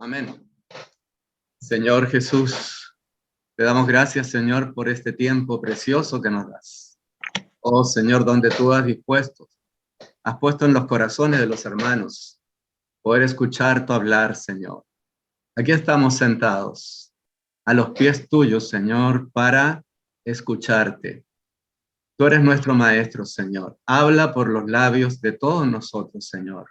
Amén. Señor Jesús, te damos gracias, Señor, por este tiempo precioso que nos das. Oh, Señor, donde tú has puesto en los corazones de los hermanos poder escuchar tu hablar, Señor. Aquí estamos sentados a los pies tuyos, Señor, para escucharte. Tú eres nuestro Maestro, Señor. Habla por los labios de todos nosotros, Señor.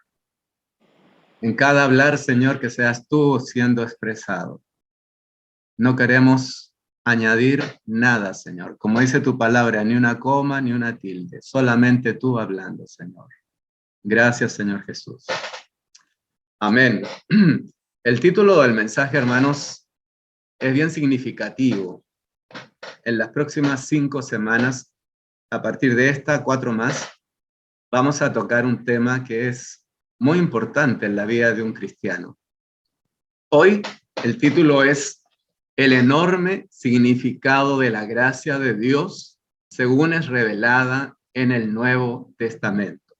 En cada hablar, Señor, que seas tú siendo expresado. No queremos añadir nada, Señor. Como dice tu palabra, ni una coma, ni una tilde. Solamente tú hablando, Señor. Gracias, Señor Jesús. Amén. El título del mensaje, hermanos, es bien significativo. En las próximas 5 semanas, a partir de esta, 4 más, vamos a tocar un tema que es muy importante en la vida de un cristiano. Hoy, el título es el enorme significado de la gracia de Dios según es revelada en el Nuevo Testamento.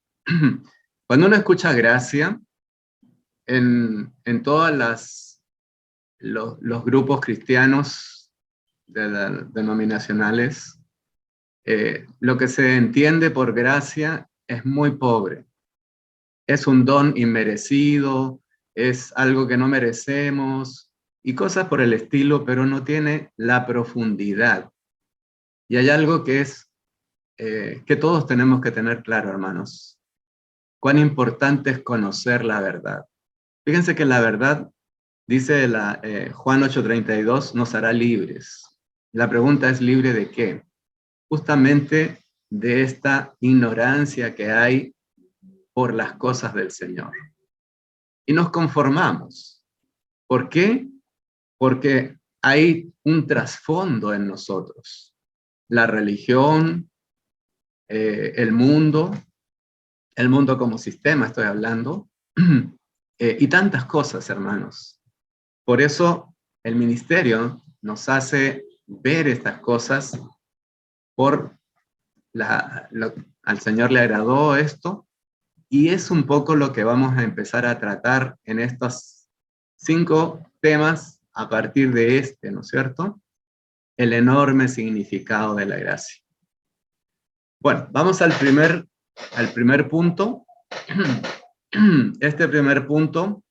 Cuando uno escucha gracia, en todas los grupos cristianos denominacionales, lo que se entiende por gracia es muy pobre. Es un don inmerecido, es algo que no merecemos y cosas por el estilo, pero no tiene la profundidad. Y hay algo que es que todos tenemos que tener claro, hermanos. Cuán importante es conocer la verdad. Fíjense que la verdad, dice Juan 8:32, nos hará libres. La pregunta es, ¿libre de qué? Justamente de esta ignorancia que hay por las cosas del Señor. Y nos conformamos. ¿Por qué? Porque hay un trasfondo en nosotros. La religión, el mundo como sistema estoy hablando, y tantas cosas, hermanos. Por eso el ministerio nos hace ver estas cosas al Señor le agradó esto, y es un poco lo que vamos a empezar a tratar en estos 5 temas a partir de este, ¿no es cierto? El enorme significado de la gracia. Bueno, vamos al primer punto. Este primer punto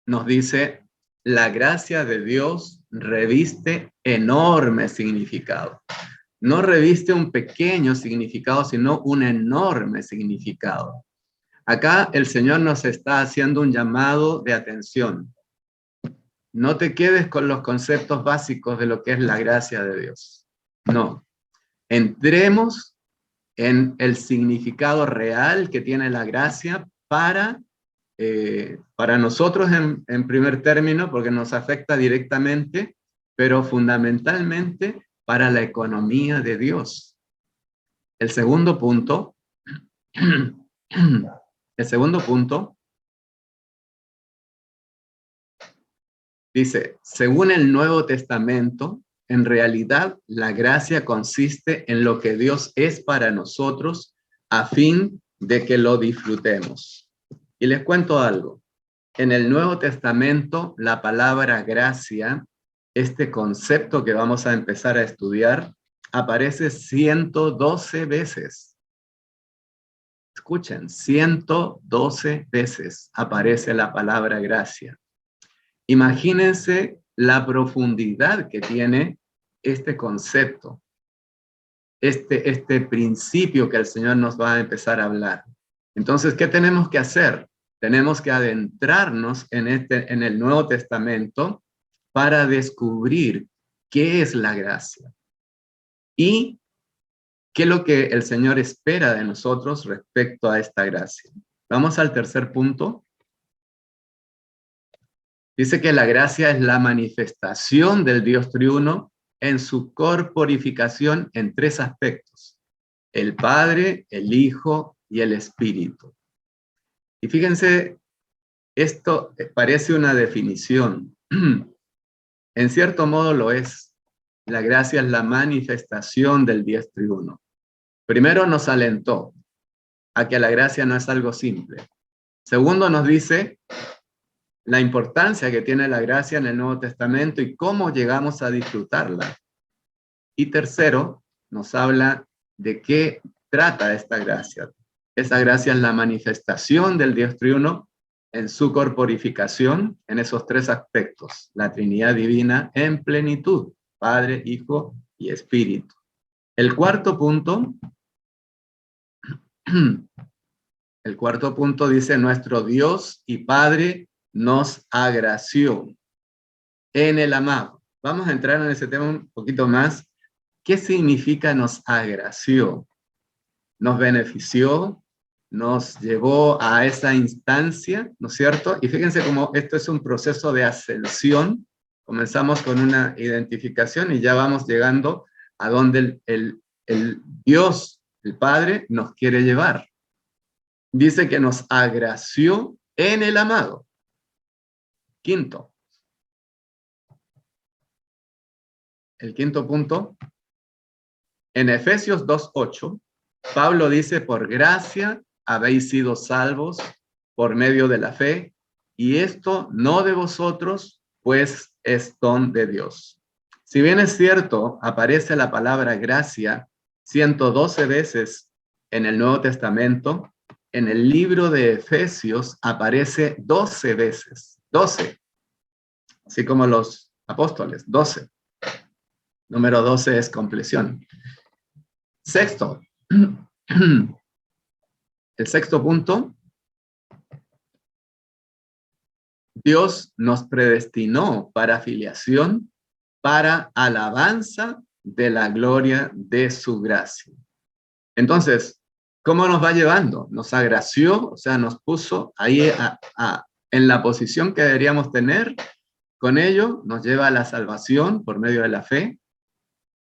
nos dice, la gracia de Dios reviste enorme significado. No reviste un pequeño significado, sino un enorme significado. Acá el Señor nos está haciendo un llamado de atención. No te quedes con los conceptos básicos de lo que es la gracia de Dios. No. Entremos en el significado real que tiene la gracia para nosotros en primer término, porque nos afecta directamente, pero fundamentalmente para la economía de Dios. El segundo punto dice, según el Nuevo Testamento, en realidad la gracia consiste en lo que Dios es para nosotros a fin de que lo disfrutemos. Y les cuento algo. En el Nuevo Testamento, la palabra gracia, este concepto que vamos a empezar a estudiar, aparece 112 veces. Escuchen, 112 veces aparece la palabra gracia. Imagínense la profundidad que tiene este concepto, este principio que el Señor nos va a empezar a hablar. Entonces, ¿qué tenemos que hacer? Tenemos que adentrarnos en el Nuevo Testamento para descubrir qué es la gracia y qué es lo que el Señor espera de nosotros respecto a esta gracia. Vamos al tercer punto. Dice que la gracia es la manifestación del Dios triuno en su corporificación en 3 aspectos: el Padre, el Hijo y el Espíritu. Y fíjense, esto parece una definición. En cierto modo lo es. La gracia es la manifestación del Dios triuno. Primero nos alentó a que la gracia no es algo simple. Segundo nos dice, la importancia que tiene la gracia en el Nuevo Testamento y cómo llegamos a disfrutarla. Y tercero, nos habla de qué trata esta gracia. Esa gracia es la manifestación del Dios triuno en su corporificación en esos tres aspectos, la Trinidad divina en plenitud, Padre, Hijo y Espíritu. El cuarto punto dice, nuestro Dios y Padre nos agració en el amado. Vamos a entrar en ese tema un poquito más. ¿Qué significa nos agració? Nos benefició, nos llevó a esa instancia, ¿no es cierto? Y fíjense cómo esto es un proceso de ascensión. Comenzamos con una identificación y ya vamos llegando a donde el Dios, el Padre, nos quiere llevar. Dice que nos agració en el amado. Quinto. El quinto punto. En Efesios 2:8, Pablo dice, por gracia habéis sido salvos por medio de la fe, y esto no de vosotros, pues es don de Dios. Si bien es cierto, aparece la palabra gracia 112 veces en el Nuevo Testamento, en el libro de Efesios aparece 12 veces, 12, así como los apóstoles, 12. Número 12 es compleción. Sexto, el sexto punto, Dios nos predestinó para filiación, para alabanza de la gloria de su gracia. Entonces, ¿cómo nos va llevando? Nos agració, o sea, nos puso ahí en la posición que deberíamos tener. Con ello nos lleva a la salvación por medio de la fe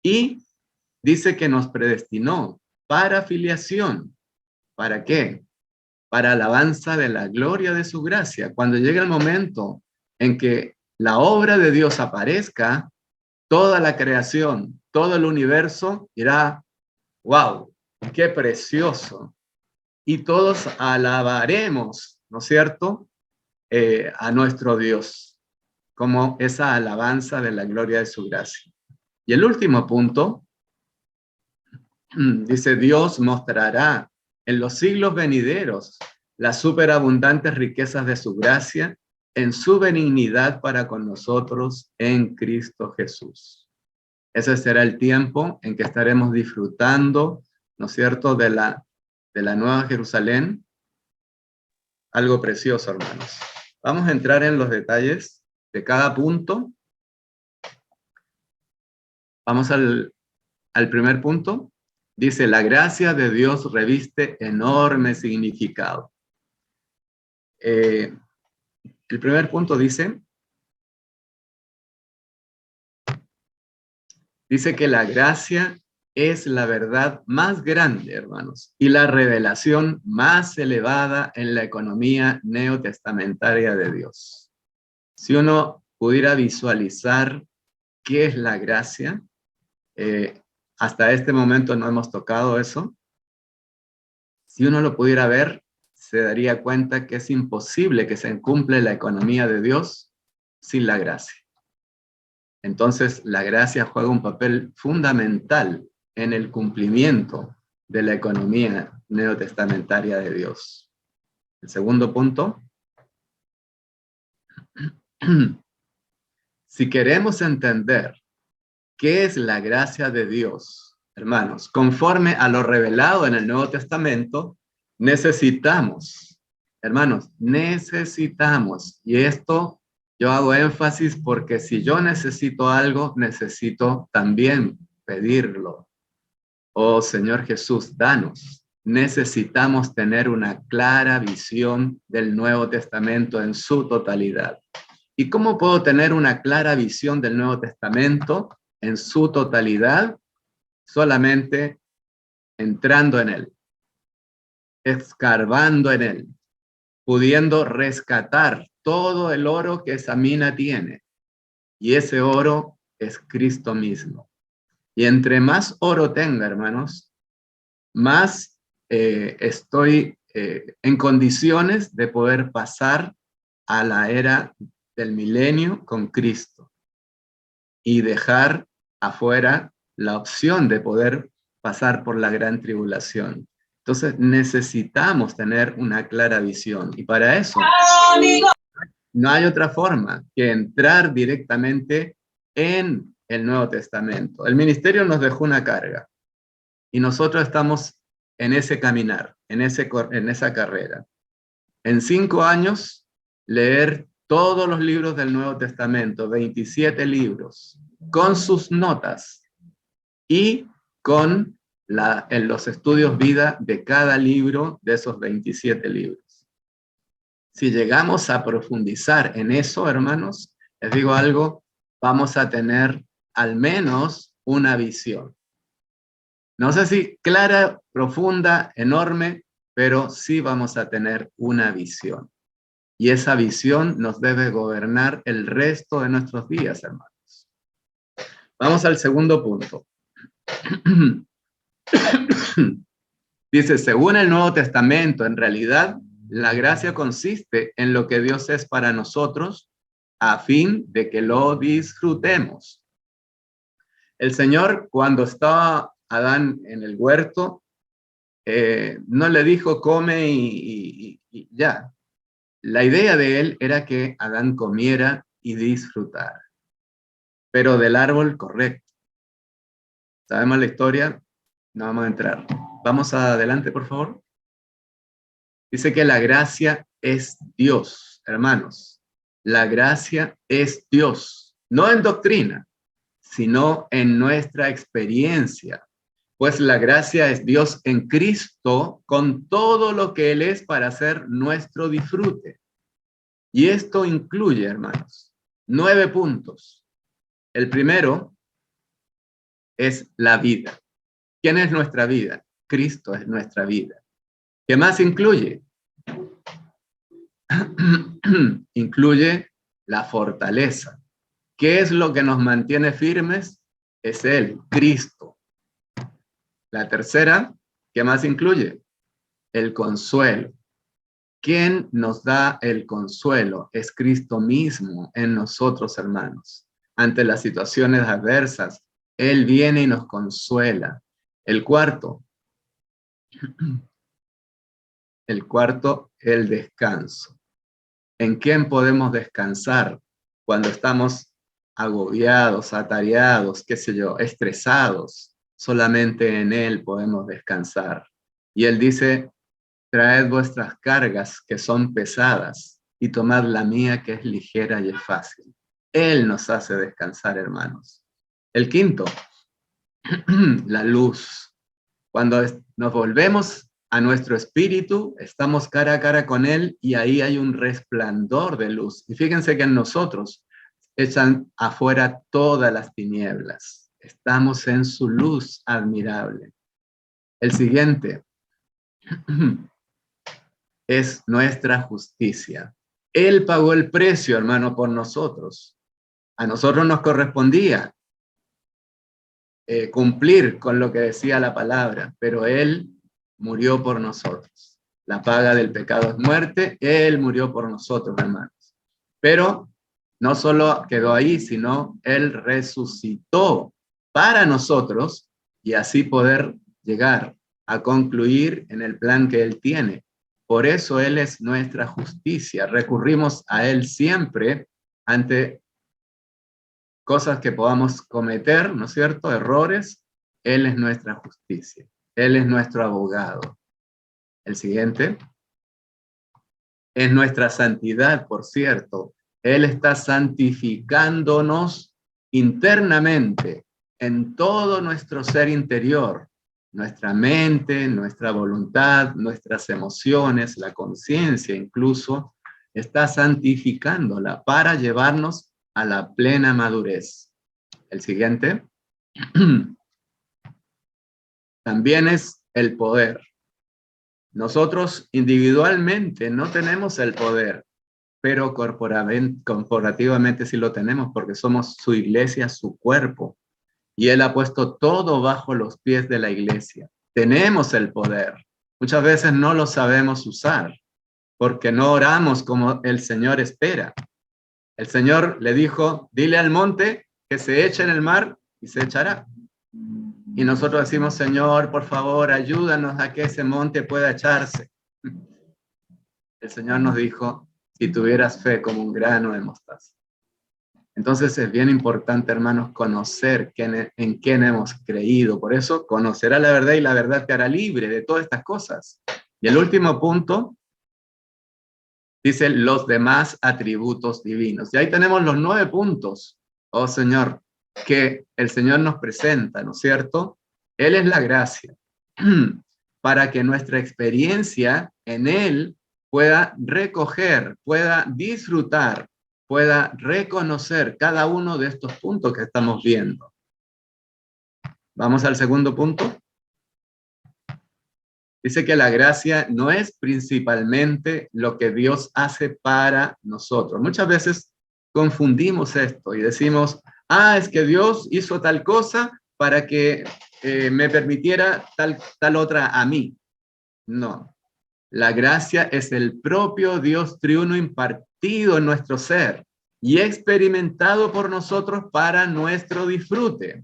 y dice que nos predestinó para filiación. ¿Para qué? Para alabanza de la gloria de su gracia. Cuando llegue el momento en que la obra de Dios aparezca, toda la creación, todo el universo dirá, wow, qué precioso. Y todos alabaremos, ¿no es cierto?, a nuestro Dios, como esa alabanza de la gloria de su gracia. Y el último punto, dice, Dios mostrará en los siglos venideros las superabundantes riquezas de su gracia en su benignidad para con nosotros en Cristo Jesús. Ese será el tiempo en que estaremos disfrutando, ¿no es cierto?, de la Nueva Jerusalén. Algo precioso, hermanos. Vamos a entrar en los detalles de cada punto. Vamos al primer punto. Dice, la gracia de Dios reviste enorme significado. El primer punto dice que la gracia es la verdad más grande, hermanos, y la revelación más elevada en la economía neotestamentaria de Dios. Si uno pudiera visualizar qué es la gracia, hasta este momento no hemos tocado eso. Si uno lo pudiera ver, se daría cuenta que es imposible que se cumpla la economía de Dios sin la gracia. Entonces, la gracia juega un papel fundamental en el cumplimiento de la economía neotestamentaria de Dios. El segundo punto. Si queremos entender qué es la gracia de Dios, hermanos, conforme a lo revelado en el Nuevo Testamento, necesitamos, hermanos, necesitamos, y esto yo hago énfasis porque si yo necesito algo, necesito también pedirlo. Oh Señor Jesús, danos. Necesitamos tener una clara visión del Nuevo Testamento en su totalidad. ¿Y cómo puedo tener una clara visión del Nuevo Testamento en su totalidad? Solamente entrando en él, escarbando en él, pudiendo rescatar todo el oro que esa mina tiene. Y ese oro es Cristo mismo. Y entre más oro tenga, hermanos, más estoy en condiciones de poder pasar a la era del milenio con Cristo y dejar afuera la opción de poder pasar por la gran tribulación. Entonces necesitamos tener una clara visión y para eso no hay otra forma que entrar directamente en el Nuevo Testamento. El ministerio nos dejó una carga y nosotros estamos en ese caminar, en esa carrera. En 5 años, leer todos los libros del Nuevo Testamento, 27 libros, con sus notas y con en los estudios vida de cada libro de esos 27 libros. Si llegamos a profundizar en eso, hermanos, les digo algo, vamos a tener al menos una visión. No sé si clara, profunda, enorme, pero sí vamos a tener una visión. Y esa visión nos debe gobernar el resto de nuestros días, hermanos. Vamos al segundo punto. Dice, según el Nuevo Testamento, en realidad, la gracia consiste en lo que Dios es para nosotros a fin de que lo disfrutemos. El Señor, cuando estaba Adán en el huerto, no le dijo come y ya. La idea de él era que Adán comiera y disfrutara, pero del árbol correcto. ¿Sabemos la historia? No vamos a entrar. Vamos adelante, por favor. Dice que la gracia es Dios, hermanos. La gracia es Dios, no en doctrina, sino en nuestra experiencia. Pues la gracia es Dios en Cristo con todo lo que Él es para hacer nuestro disfrute. Y esto incluye, hermanos, 9 puntos. El primero es la vida. ¿Quién es nuestra vida? Cristo es nuestra vida. ¿Qué más incluye? Incluye la fortaleza. ¿Qué es lo que nos mantiene firmes? Es Él, Cristo. La tercera, ¿qué más incluye? El consuelo. ¿Quién nos da el consuelo? Es Cristo mismo en nosotros, hermanos. Ante las situaciones adversas, Él viene y nos consuela. El cuarto, el descanso. ¿En quién podemos descansar cuando estamos agobiados, atareados, qué sé yo, estresados? Solamente en Él podemos descansar. Y Él dice, traed vuestras cargas que son pesadas y tomad la mía que es ligera y es fácil. Él nos hace descansar, hermanos. El quinto, la luz. Cuando nos volvemos a nuestro espíritu, estamos cara a cara con Él y ahí hay un resplandor de luz. Y fíjense que en nosotros echan afuera todas las tinieblas. Estamos en su luz admirable. El siguiente es nuestra justicia. Él pagó el precio, hermano, por nosotros. A nosotros nos correspondía cumplir con lo que decía la palabra, pero Él murió por nosotros. La paga del pecado es muerte, Él murió por nosotros, hermanos. Pero no solo quedó ahí, sino Él resucitó para nosotros y así poder llegar a concluir en el plan que Él tiene. Por eso Él es nuestra justicia. Recurrimos a Él siempre ante cosas que podamos cometer, ¿no es cierto? Errores. Él es nuestra justicia. Él es nuestro abogado. El siguiente es nuestra santidad, por cierto. Él está santificándonos internamente en todo nuestro ser interior, nuestra mente, nuestra voluntad, nuestras emociones, la conciencia incluso, está santificándola para llevarnos a la plena madurez. El siguiente. También es el poder. Nosotros individualmente no tenemos el poder, pero corporativamente sí lo tenemos porque somos su iglesia, su cuerpo. Y Él ha puesto todo bajo los pies de la iglesia. Tenemos el poder. Muchas veces no lo sabemos usar porque no oramos como el Señor espera. El Señor le dijo, dile al monte que se eche en el mar y se echará. Y nosotros decimos, Señor, por favor, ayúdanos a que ese monte pueda echarse. El Señor nos dijo, si tuvieras fe como un grano de mostaza. Entonces es bien importante, hermanos, conocer en quién hemos creído. Por eso, conocerá la verdad y la verdad te hará libre de todas estas cosas. Y el último punto, dice los demás atributos divinos. Y ahí tenemos los 9 puntos, oh Señor, que el Señor nos presenta, ¿no es cierto? Él es la gracia, para que nuestra experiencia en Él pueda recoger, pueda disfrutar, pueda reconocer cada uno de estos puntos que estamos viendo. Vamos al segundo punto. Dice que la gracia no es principalmente lo que Dios hace para nosotros. Muchas veces confundimos esto y decimos, es que Dios hizo tal cosa para que me permitiera tal otra a mí. No, la gracia es el propio Dios triuno impartido en nuestro ser y experimentado por nosotros para nuestro disfrute.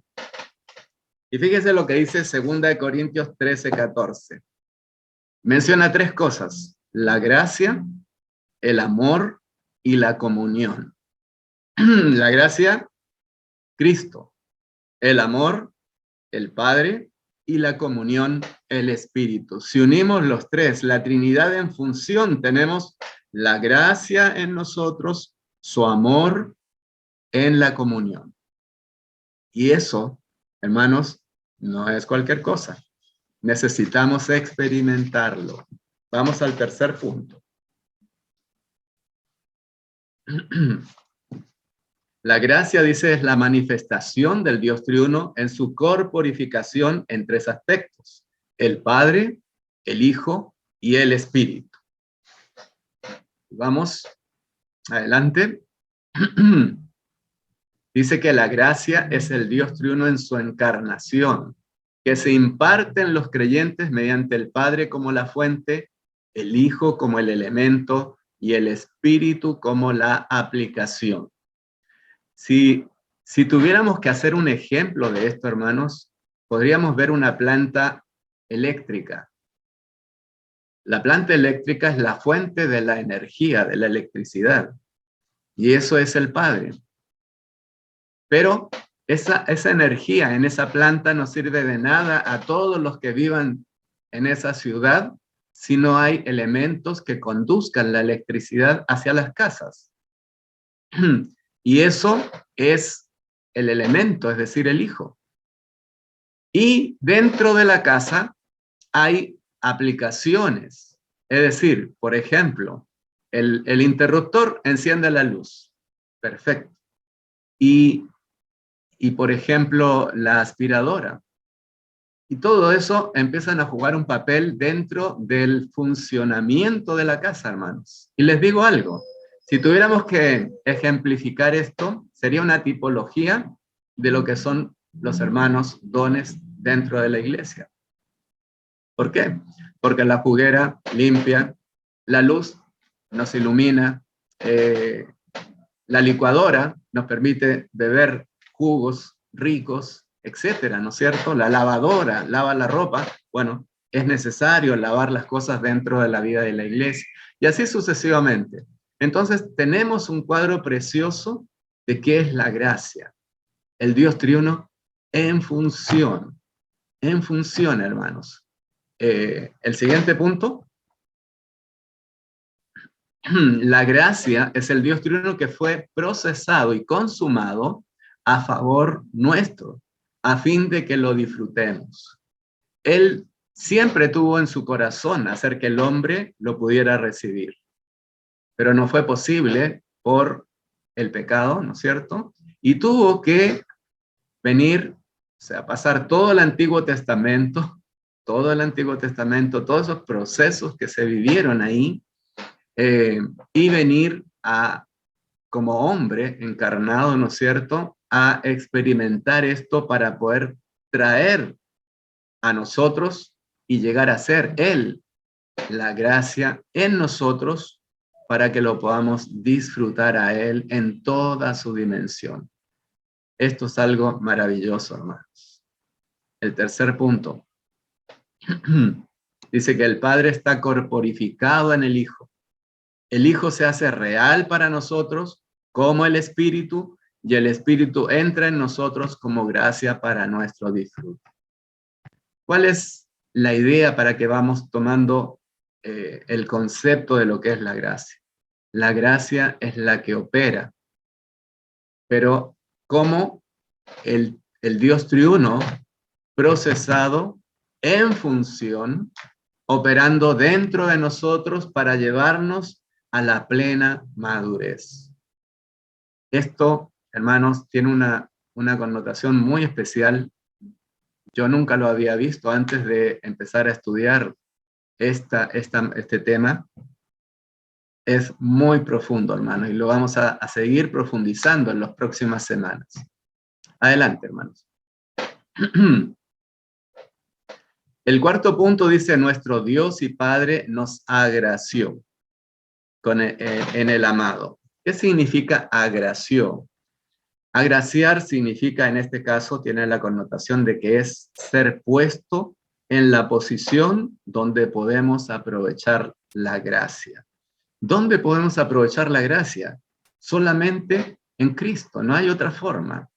Y fíjese lo que dice 2 Corintios 13:14. Menciona 3 cosas: la gracia, el amor y la comunión. La gracia, Cristo. El amor, el Padre. Y la comunión, el Espíritu. Si unimos los 3, la Trinidad en función, tenemos la gracia en nosotros, su amor en la comunión. Y eso, hermanos, no es cualquier cosa. Necesitamos experimentarlo. Vamos al tercer punto. La gracia, dice, es la manifestación del Dios triuno en su corporificación en 3 aspectos: el Padre, el Hijo y el Espíritu. Vamos adelante. Dice que la gracia es el Dios triuno en su encarnación, que se imparte en los creyentes mediante el Padre como la fuente, el Hijo como el elemento y el Espíritu como la aplicación. Si tuviéramos que hacer un ejemplo de esto, hermanos, podríamos ver una planta eléctrica. La planta eléctrica es la fuente de la energía, de la electricidad, y eso es el Padre. Pero esa energía en esa planta no sirve de nada a todos los que vivan en esa ciudad si no hay elementos que conduzcan la electricidad hacia las casas. Y eso es el elemento, es decir, el Hijo. Y dentro de la casa hay aplicaciones. Es decir, por ejemplo, el interruptor enciende la luz. Perfecto. Y por ejemplo, la aspiradora. Y todo eso empiezan a jugar un papel dentro del funcionamiento de la casa, hermanos. Y les digo algo, si tuviéramos que ejemplificar esto, sería una tipología de lo que son los hermanos dones dentro de la iglesia. ¿Por qué? Porque la juguera limpia, la luz nos ilumina, la licuadora nos permite beber jugos ricos, etcétera, ¿no es cierto? La lavadora lava la ropa. Bueno, es necesario lavar las cosas dentro de la vida de la iglesia. Y así sucesivamente. Entonces, tenemos un cuadro precioso de qué es la gracia. El Dios triuno en función, hermanos. El siguiente punto. La gracia es el Dios triuno que fue procesado y consumado a favor nuestro, a fin de que lo disfrutemos. Él siempre tuvo en su corazón hacer que el hombre lo pudiera recibir, pero no fue posible por el pecado, ¿no es cierto? Y tuvo que venir, o sea, pasar todo el Antiguo Testamento, todos esos procesos que se vivieron ahí, y venir como hombre encarnado, ¿no es cierto?, a experimentar esto para poder traer a nosotros y llegar a ser Él la gracia en nosotros para que lo podamos disfrutar a Él en toda su dimensión. Esto es algo maravilloso, hermanos. El tercer punto. Dice que el Padre está corporificado en el Hijo. El Hijo se hace real para nosotros como el Espíritu, y el Espíritu entra en nosotros como gracia para nuestro disfrute. ¿Cuál es la idea para que vamos tomando el concepto de lo que es la gracia? La gracia es la que opera, pero como el Dios triuno procesado en función, operando dentro de nosotros para llevarnos a la plena madurez. Esto, hermanos, tiene una connotación muy especial. Yo nunca lo había visto antes de empezar a estudiar este tema. Es muy profundo, hermanos, y lo vamos a seguir profundizando en las próximas semanas. Adelante, hermanos. El cuarto punto dice, nuestro Dios y Padre nos agració en el amado. ¿Qué significa agració? Agraciar significa, en este caso, tiene la connotación de que es ser puesto en la posición donde podemos aprovechar la gracia. ¿Dónde podemos aprovechar la gracia? Solamente en Cristo, no hay otra forma.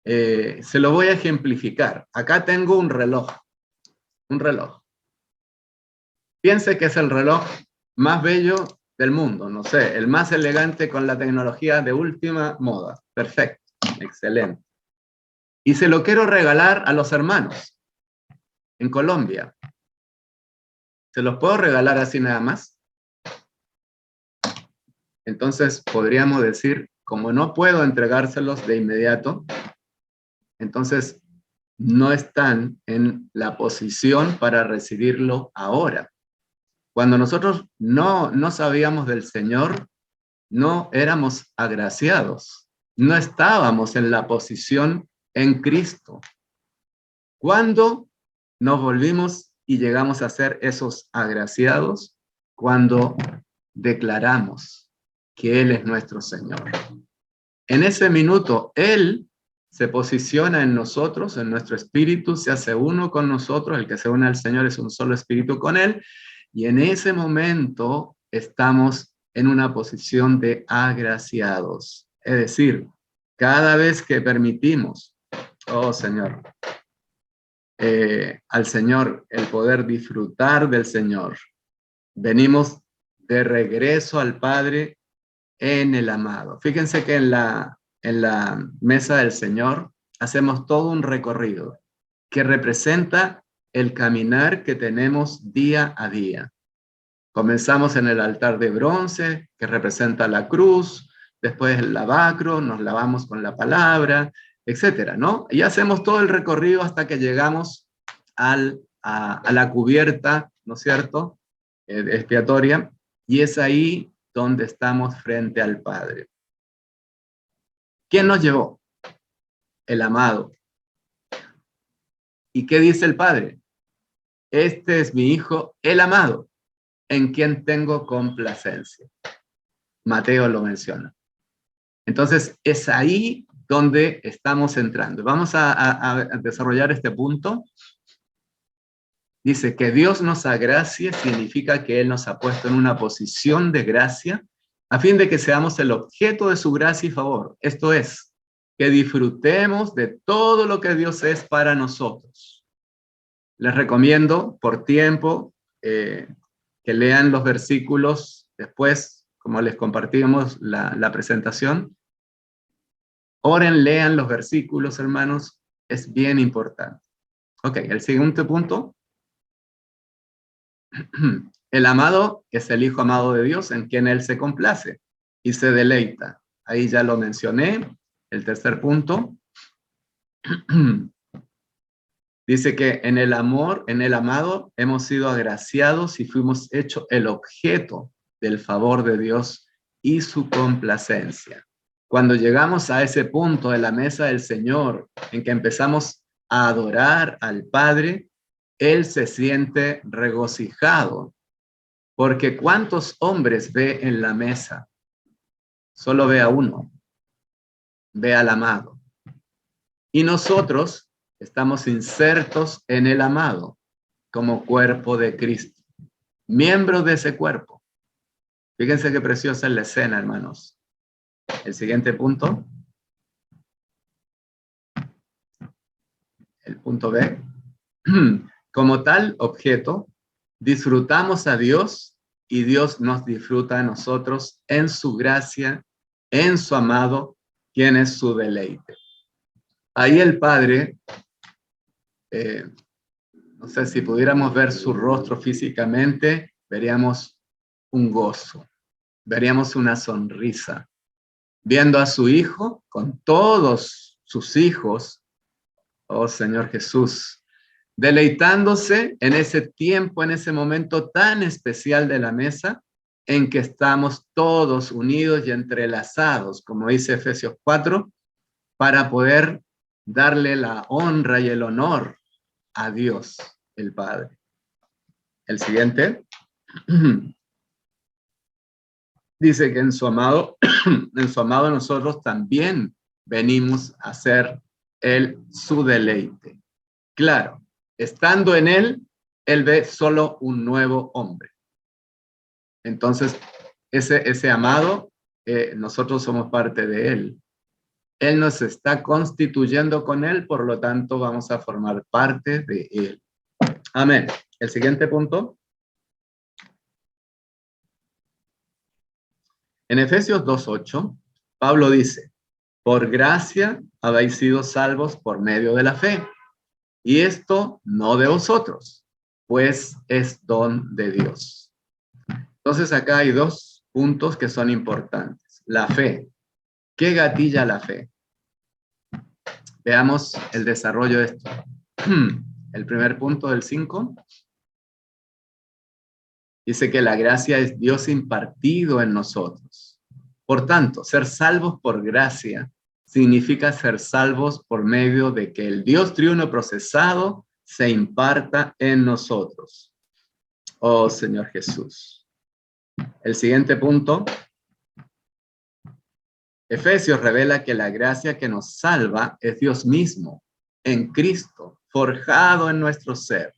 Se lo voy a ejemplificar. Acá tengo un reloj. Piense que es el reloj más bello del mundo, no sé, el más elegante con la tecnología de última moda. Perfecto, excelente. Y se lo quiero regalar a los hermanos en Colombia. ¿Se los puedo regalar así nada más? Entonces podríamos decir, como no puedo entregárselos de inmediato, entonces no están en la posición para recibirlo ahora. Cuando nosotros no sabíamos del Señor, no éramos agraciados, no estábamos en la posición en Cristo. ¿Cuándo nos volvimos y llegamos a ser esos agraciados? Cuando declaramos que Él es nuestro Señor. En ese minuto, Él se posiciona en nosotros, en nuestro espíritu, se hace uno con nosotros, el que se une al Señor es un solo espíritu con Él, y en ese momento estamos en una posición de agraciados. Es decir, cada vez que permitimos, oh Señor, al Señor el poder disfrutar del Señor, venimos de regreso al Padre en el amado. Fíjense que en la mesa del Señor hacemos todo un recorrido que representa el caminar que tenemos día a día. Comenzamos en el altar de bronce, que representa la cruz, después el lavacro, nos lavamos con la palabra, etcétera, ¿no? Y hacemos todo el recorrido hasta que llegamos a la cubierta, ¿no es cierto?, expiatoria, y es ahí donde estamos frente al Padre. ¿Quién nos llevó? El amado. ¿Y qué dice el Padre? Este es mi Hijo, el amado, en quien tengo complacencia. Mateo lo menciona. Entonces, es ahí donde estamos entrando. Vamos a desarrollar este punto. Dice que Dios nos agracie, significa que Él nos ha puesto en una posición de gracia, a fin de que seamos el objeto de su gracia y favor. Esto es, que disfrutemos de todo lo que Dios es para nosotros. Les recomiendo, por tiempo, que lean los versículos después, como les compartimos la presentación. Oren, lean los versículos, hermanos, es bien importante. Ok, el siguiente punto. El amado es el Hijo amado de Dios, en quien Él se complace y se deleita. Ahí ya lo mencioné. El tercer punto. Dice que en el amor, en el amado, hemos sido agraciados y fuimos hechos el objeto del favor de Dios y su complacencia. Cuando llegamos a ese punto de la mesa del Señor, en que empezamos a adorar al Padre, Él se siente regocijado Porque ¿cuántos hombres ve en la mesa? Solo ve a uno, ve al amado. Y nosotros estamos insertos en el amado como cuerpo de Cristo, miembros de ese cuerpo. Fíjense qué preciosa es la escena, hermanos. El siguiente punto. El punto B. Como tal objeto, disfrutamos a Dios y Dios nos disfruta a nosotros en su gracia, en su amado, quien es su deleite. Ahí el Padre, no sé si pudiéramos ver su rostro físicamente, veríamos un gozo, veríamos una sonrisa, viendo a su Hijo con todos sus hijos, oh Señor Jesús, deleitándose en ese tiempo, en ese momento tan especial de la mesa, en que estamos todos unidos y entrelazados, como dice Efesios 4, para poder darle la honra y el honor a Dios, el Padre. El siguiente. Dice que en su amado nosotros también venimos a ser su deleite. Claro, estando en él ve solo un nuevo hombre. Entonces, ese amado, nosotros somos parte de él. Él nos está constituyendo con él, por lo tanto, vamos a formar parte de él. Amén. El siguiente punto. En Efesios 2:8, Pablo dice, por gracia habéis sido salvos por medio de la fe. Y esto no de vosotros, pues es don de Dios. Entonces acá hay dos puntos que son importantes. La fe. ¿Qué gatilla la fe? Veamos el desarrollo de esto. El primer punto del 5. Dice que la gracia es Dios impartido en nosotros. Por tanto, ser salvos por gracia significa ser salvos por medio de que el Dios triuno procesado se imparta en nosotros. Oh Señor Jesús. El siguiente punto. Efesios revela que la gracia que nos salva es Dios mismo, en Cristo, forjado en nuestro ser.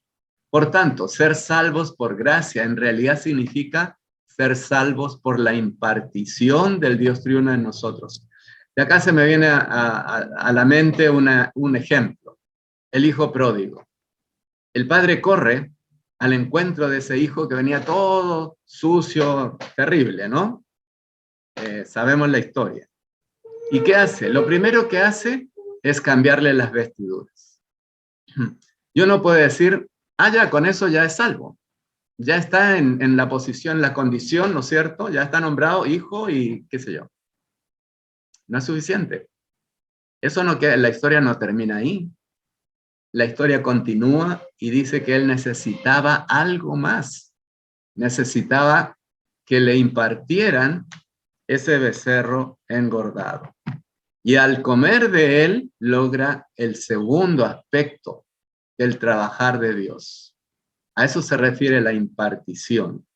Por tanto, ser salvos por gracia en realidad significa ser salvos por la impartición del Dios triuno en nosotros. De acá se me viene a la mente un ejemplo. El hijo pródigo. El padre corre al encuentro de ese hijo que venía todo sucio, terrible, ¿no? Sabemos la historia. ¿Y qué hace? Lo primero que hace es cambiarle las vestiduras. Yo no puedo decir, ya, con eso ya es salvo. Ya está en la posición, la condición, ¿no es cierto? Ya está nombrado hijo y qué sé yo. No es suficiente. Eso no queda, la historia no termina ahí. La historia continúa y dice que él necesitaba algo más. Necesitaba que le impartieran ese becerro engordado. Y al comer de él, logra el segundo aspecto del trabajar de Dios. A eso se refiere la impartición.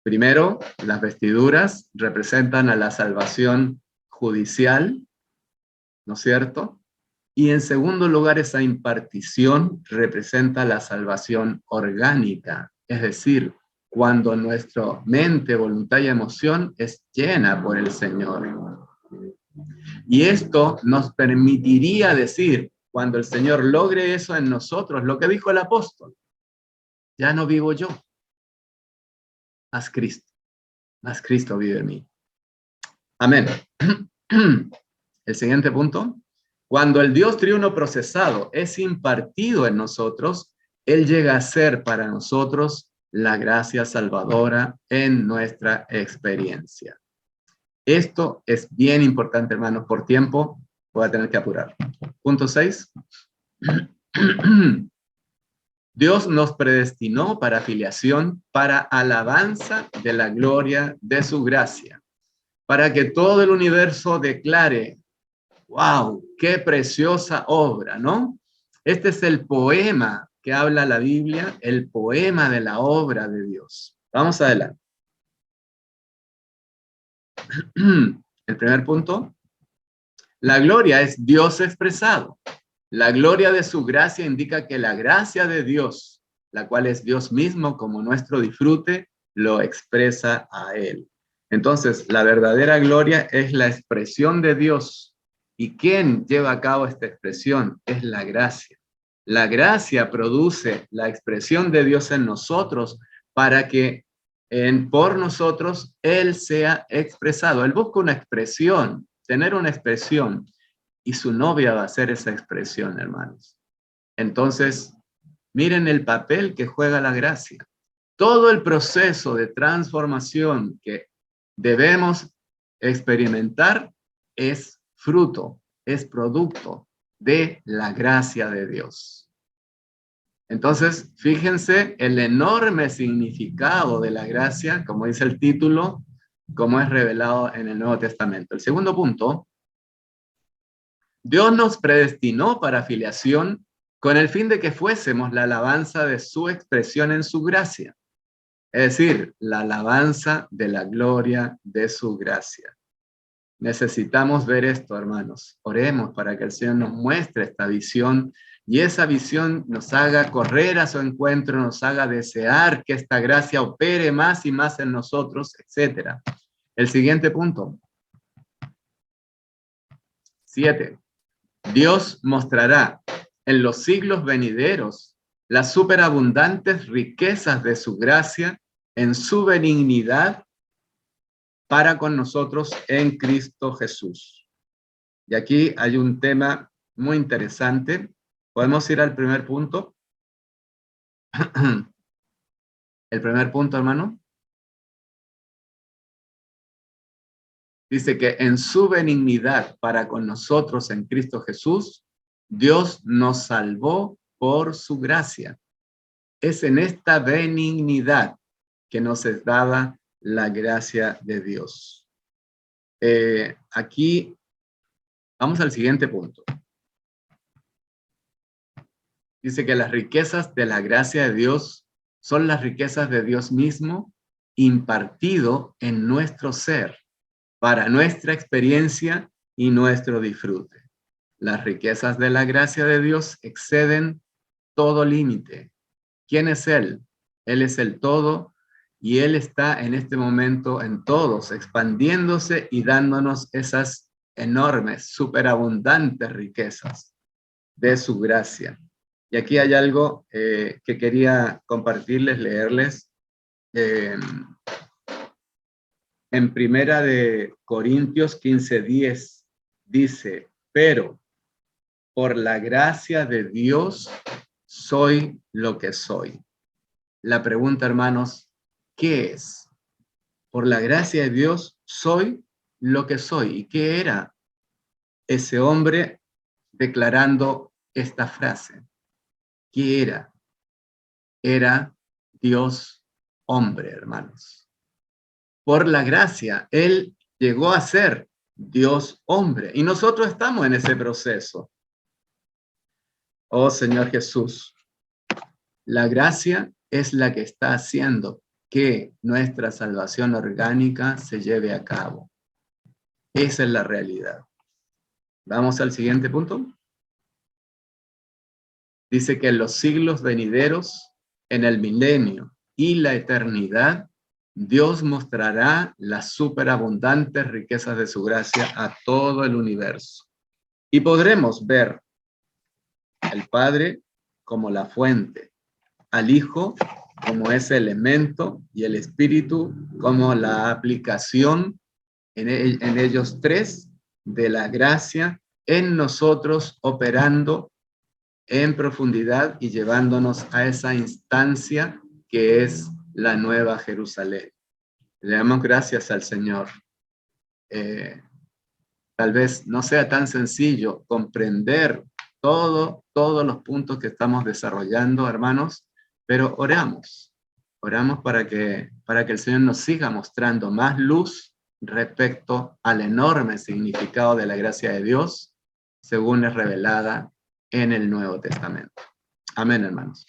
Primero, las vestiduras representan a la salvación judicial, ¿no es cierto? Y en segundo lugar, esa impartición representa la salvación orgánica, es decir, cuando nuestra mente, voluntad y emoción es llena por el Señor. Y esto nos permitiría decir, cuando el Señor logre eso en nosotros, lo que dijo el apóstol, ya no vivo yo, más Cristo vive en mí. Amén. El siguiente punto. Cuando el Dios triuno procesado es impartido en nosotros, Él llega a ser para nosotros la gracia salvadora en nuestra experiencia. Esto es bien importante, hermanos. Por tiempo voy a tener que apurar. Punto 6. Dios nos predestinó para filiación, para alabanza de la gloria de su gracia, para que todo el universo declare, ¡wow! ¡Qué preciosa obra!, ¿no? Este es el poema que habla la Biblia, el poema de la obra de Dios. Vamos adelante. El primer punto. La gloria es Dios expresado. La gloria de su gracia indica que la gracia de Dios, la cual es Dios mismo como nuestro disfrute, lo expresa a Él. Entonces, la verdadera gloria es la expresión de Dios. ¿Y quién lleva a cabo esta expresión? Es la gracia. La gracia produce la expresión de Dios en nosotros para que por nosotros Él sea expresado. Él busca una expresión, tener una expresión, y su novia va a ser esa expresión, hermanos. Entonces, miren el papel que juega la gracia. Todo el proceso de transformación que debemos experimentar es fruto, es producto de la gracia de Dios. Entonces, fíjense el enorme significado de la gracia, como dice el título, como es revelado en el Nuevo Testamento. El segundo punto, Dios nos predestinó para filiación con el fin de que fuésemos la alabanza de su expresión en su gracia. Es decir, la alabanza de la gloria de su gracia. Necesitamos ver esto, hermanos. Oremos para que el Señor nos muestre esta visión y esa visión nos haga correr a su encuentro, nos haga desear que esta gracia opere más y más en nosotros, etc. El siguiente punto. 7. Dios mostrará en los siglos venideros las superabundantes riquezas de su gracia en su benignidad para con nosotros en Cristo Jesús. Y aquí hay un tema muy interesante. ¿Podemos ir al primer punto? El primer punto, hermano. Dice que en su benignidad para con nosotros en Cristo Jesús, Dios nos salvó por su gracia. Es en esta benignidad que nos es dada la gracia de Dios. Aquí vamos al siguiente punto. Dice que las riquezas de la gracia de Dios son las riquezas de Dios mismo impartido en nuestro ser para nuestra experiencia y nuestro disfrute. Las riquezas de la gracia de Dios exceden todo límite. ¿Quién es Él? Él es el todo y Él está en este momento en todos, expandiéndose y dándonos esas enormes, superabundantes riquezas de su gracia. Y aquí hay algo que quería compartirles, leerles. En Primera de Corintios 15:10 dice, pero por la gracia de Dios soy lo que soy. La pregunta, hermanos, ¿qué es? Por la gracia de Dios soy lo que soy. ¿Y qué era ese hombre declarando esta frase? ¿Qué era? Era Dios hombre, hermanos. Por la gracia, Él llegó a ser Dios hombre. Y nosotros estamos en ese proceso. Oh Señor Jesús, la gracia es la que está haciendo que nuestra salvación orgánica se lleve a cabo. Esa es la realidad. Vamos al siguiente punto. Dice que en los siglos venideros, en el milenio y la eternidad, Dios mostrará las superabundantes riquezas de su gracia a todo el universo. Y podremos ver al Padre como la fuente, al Hijo como ese elemento y el Espíritu como la aplicación en ellos tres de la gracia en nosotros operando en profundidad y llevándonos a esa instancia que es la Nueva Jerusalén. Le damos gracias al Señor. Tal vez no sea tan sencillo comprender todos los puntos que estamos desarrollando, hermanos, pero oramos para que el Señor nos siga mostrando más luz respecto al enorme significado de la gracia de Dios, según es revelada en el Nuevo Testamento. Amén, hermanos.